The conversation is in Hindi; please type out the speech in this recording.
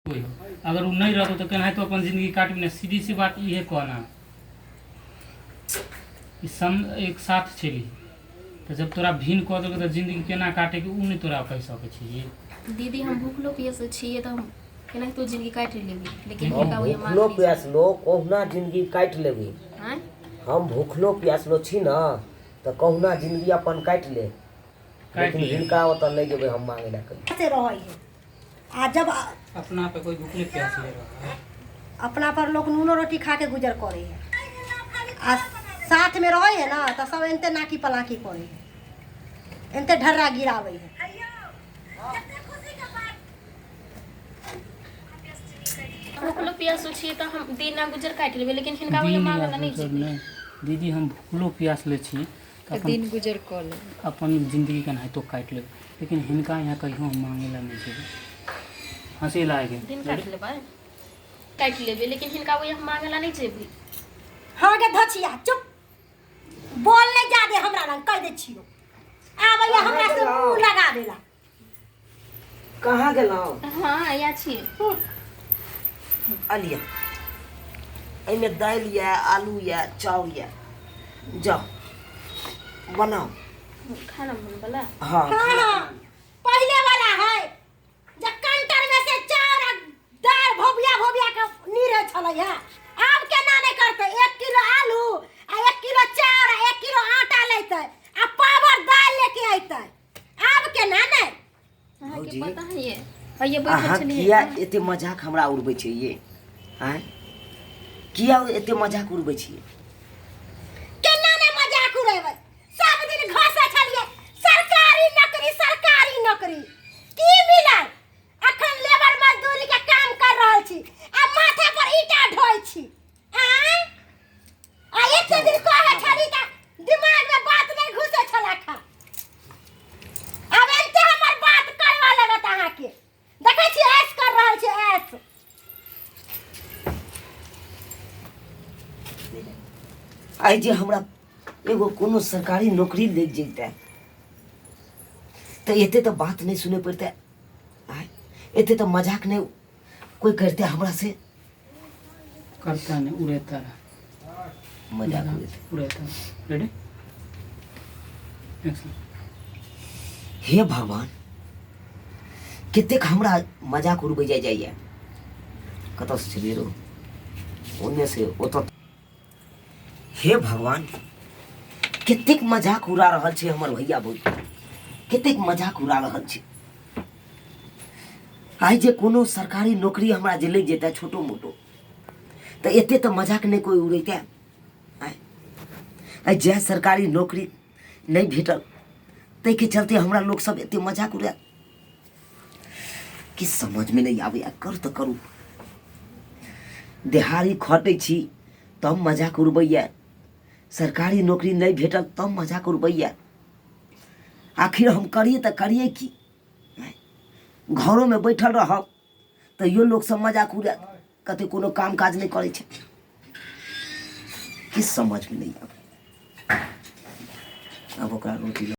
अगर वो नहीं रहता तो कहना है तो अपन जिंदगी काट भी ना। सीधी सी बात ये कहना एक साथ चली तो जब तोरा भिन्न कह देलक तो जिंदगी केना काटे के उ नहीं तोरा कह सके छी। दीदी हम भूखलो पियासल छिए तो हम केना तो जिंदगी काट लेबी, लेकिन हम भूखलो प्यासलो कहुना जिंदगी काट लेबी। हम भूखलो प्यासलो छी ना तो कहुना जिंदगी अपन काट ले, लेकिन हिनका ओतऽ नहीं जेबे हम मांगे ला कभी से रहै है। आ जब अपना पे कोई भूखले प्यास ले रहा है, अपना पर लोग नूनो रोटी खा के गुजर करे है। आ साथ में रहे है ना तो सब एनते नाकी पलाकी करे है, एनते ढर्रा गिरावे है। भूखलो पियासल छिए तो हम दिन ना गुजर काट लेबे, लेकिन हिनका ओए मांगे ला नहीं जेबे। दीदी हम भूखलो प्यास ले छी तो दिन गुजर कर ले अपन जिंदगी केना तो काट ले, लेकिन हिनका यहाँ कहियो हम मांगे ला नहीं जेबे। हंसी लागे दिन काट लेबे, काट लेबे, लेकिन हिनका ओए हम मांगे ला नहीं जेबे। हाँ गे धचिया चुप बोल नहीं जा दे हमरा लग कह दे छियो। आबैया हमरा से मुंह लगा देला। कहाँ गेलौ? हां या छिए अलिया एमे दाल या आलू या चावल या जाओ बनाओ खाना बन वाला। हाँ हाँ पहले वाला है जे कंटर में से चार दाल भोबिया भोबिया के नीरे छलै है। अब केना नहीं करते 1 किलो आलू आ 1 किलो चाउर आ 1 किलो आटा लेते आ पावर दाल लेके आइते। अब केना नहीं अहाँ के पता है ये बैठल अहाँ छलिए किया एते मजाक हमरा उड़बै छै ये? हैं किया एते मजाक उड़बै छियै? केना नहीं मजाक उड़ेबै? सब दिन घसे छलिए सरकारी नौकरी की मिलल? अखन लेबर मजदूरी के काम कर रहल छी आ माथे पर ईटा ढोइ छी। आ एते दिन कहै छली त दिमाग में बात नहीं घुसे छला खा। अब एते हमर बात करवा लगत अहाँ के देखै छी ऐस कर रहल छी ऐस। आई जे हमरा एगो कोनो सरकारी नौकरी लग जैते तो एते तो बात नहीं सुने पड़ते, एते तो मजाक नहीं कोई करते हमरा से। करता नहीं उड़ेता मजाक उड़ेता। रेडी हे भगवान कितेक हमरा मजाक उड़बै जाइए। कतऽ से चलिए रो ओन्ने से ओतऽ। हे भगवान कितेक मजाक उड़ा रहल छै हमर भैया बोल, कितेक मजाक उड़ा रहल छै। आइ जे कोनो सरकारी नौकरी हमरा जे लग जेतै छोटो मोटो तो एते तो मजाक नहीं कोई उड़ेते। आइ जे सरकारी नौकरी नहीं भेटल तै के चलते हमरा लोग सब एते मजाक उड़ा कि समझ में नहीं आवे। कर तो करू देहाड़ी खटै छी तब मजाक उड़बैया, सरकारी नौकरी नहीं भेटल तब मजाक उड़बैया। आखिर हम करिए तो करिए की? घरों में बैठल रहब तैयो लोग सब मजाक उड़ा कते कोनो काम काज नहीं करे छै। किस समझ में नहीं आवे। अब ओकरा रोटी